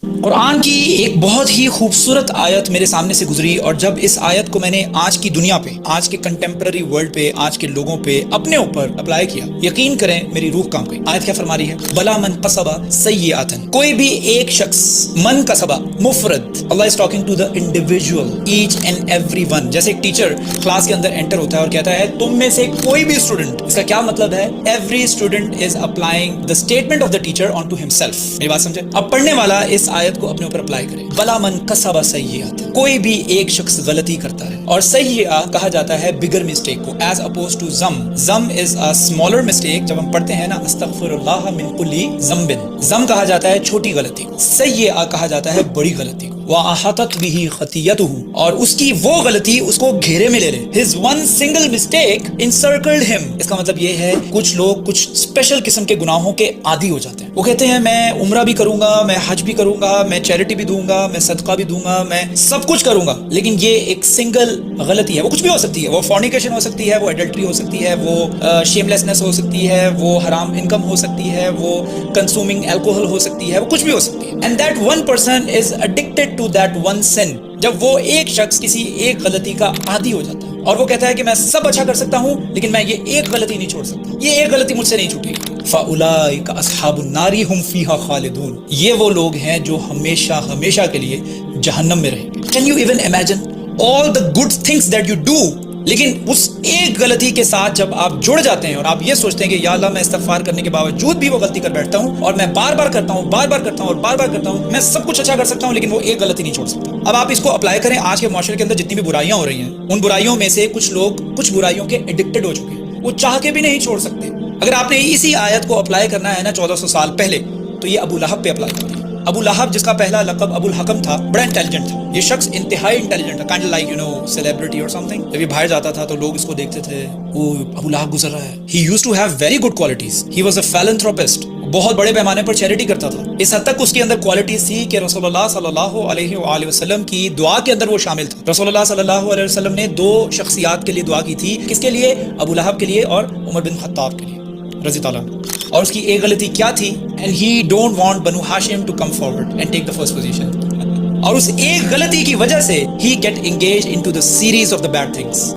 قرآن کی ایک بہت ہی خوبصورت آیت میرے سامنے سے گزری، اور جب اس آیت کو میں نے آج کی دنیا پہ، آج کے کنٹمپرری ورلڈ پہ، آج کے لوگوں پہ اپنے اوپر اپلائی کیا، یقین کریں میری روح کام گئی۔ آیت کیا فرما رہی ہے؟ بلا من قصب سیئاتن، کوئی بھی ایک شخص، من قصبہ مفرد، اللہ is talking to the individual, each and every one. جیسے ایک ٹیچر کلاس کے اندر انٹر ہوتا ہے اور کہتا ہے تم میں سے کوئی بھی اسٹوڈنٹ، اس کا کیا مطلب ہے؟ Every student is applying the statement of the teacher on to himself. میری بات سمجھے؟ اب پڑھنے والا اس آیت کو اپنے اوپر اپلائی کرے۔ بلا من کسب سیئات، کوئی بھی ایک شخص غلطی کرتا ہے، اور سیئہ کہا جاتا ہے بگر مسٹیک کو، ایز اپوز ٹو زم۔ زم از اے اسمالر مسٹیک، جب ہم پڑھتے ہیں نا استغفر اللہ من کل ذنب، زم کہا جاتا ہے چھوٹی غلطی، سیئہ کہا جاتا ہے بڑی غلطی کو۔ وَأَحَاطَتْ بِهِ خَطِيَّتُهُ، اور اس کی وہ غلطی اس کو گھیرے میں لے لے۔ His one single mistake encircled him۔ اس کا مطلب یہ ہے کچھ لوگ کچھ اسپیشل قسم کے گناہوں کے عادی ہو جاتے ہیں۔ وہ کہتے ہیں میں عمرہ بھی کروں گا، میں حج بھی کروں گا، میں چیریٹی بھی دوں گا، میں صدقہ بھی دوں گا، میں سب کچھ کروں گا، لیکن یہ ایک سنگل غلطی ہے۔ وہ کچھ بھی ہو سکتی ہے، وہ فورنیکیشن ہو سکتی ہے، وہ ایڈلٹری ہو سکتی ہے، وہ شیم لیسنس ہو سکتی ہے، وہ حرام انکم ہو سکتی ہے، وہ کنزیومنگ الکوہل ہو سکتی ہے، وہ کچھ بھی ہو سکتی ہے۔ And that one person is addicted to that one sin. جب وہ ایک شخص کسی ایک غلطی کا عادی ہو جاتا ہے اور وہ کہتا ہے کہ میں سب اچھا کر سکتا ہوں لیکن میں یہ ایک غلطی نہیں چھوڑ سکتا، یہ ایک غلطی مجھ سے نہیں چھوٹے گی، فَأُولَٰئِكَ أَصْحَابُ النَّارِ هُمْ فِيهَا خَالِدُونَ، یہ وہ لوگ ہیں جو ہمیشہ ہمیشہ کے لیے جہنم میں رہیں گے۔ Can you even imagine all the good things that you do؟ لیکن اس ایک غلطی کے ساتھ جب آپ جڑ جاتے ہیں اور آپ یہ سوچتے ہیں کہ یا اللہ میں استغفار کرنے کے باوجود بھی وہ غلطی کر بیٹھتا ہوں، اور میں بار بار کرتا ہوں، بار بار کرتا ہوں اور بار بار کرتا ہوں، میں سب کچھ اچھا کر سکتا ہوں لیکن وہ ایک غلطی نہیں چھوڑ سکتا۔ اب آپ اس کو اپلائی کریں آج کے معاشرے کے اندر جتنی بھی برائیاں ہو رہی ہیں، ان برائیوں میں سے کچھ لوگ کچھ برائیوں کے ایڈکٹڈ ہو چکے ہیں، وہ چاہ کے بھی نہیں چھوڑ سکتے۔ اگر آپ نے اسی آیت کو اپلائی کرنا ہے نا 1400 سال پہلے، تو یہ ابو لہب پہ اپلائی کرتی ہے۔ ابو لہب جس کا پہلا لقب ابو الحکم تھا، بڑا انٹیلیجنٹ تھا، یہ شخص انتہائی انٹیلیجنٹ تھا، کائنڈ لائک سیلیبریٹی اور سم تھنگ۔ جب یہ باہر جاتا تھا تو لوگ اس کو دیکھتے تھے، وہ ابو لہب گزر رہا ہے۔ He used to have very good qualities, he was a philanthropist, بہت بڑے پیمانے پر چیریٹی کرتا تھا۔ اس حد تک اس کے اندر کوالٹیز تھی کہ رسول اللہ صلی اللہ علیہ وآلہ وسلم کی دعا کے اندر وہ شامل تھا۔ رسول اللہ صلی اللہ علیہ وسلم نے دو شخصیات کے لیے دعا کی تھی، کس کے لیے؟ ابو لہب کے لیے اور عمر بن خطاب کے لیے رضی اللہ عنہ۔ اور اس کی ایک غلطی کیا تھی؟ And he don't want Banu Hashim to come forward and take the first position, اور اس ایک غلطی کی وجہ سے he get engage into the series of the bad things.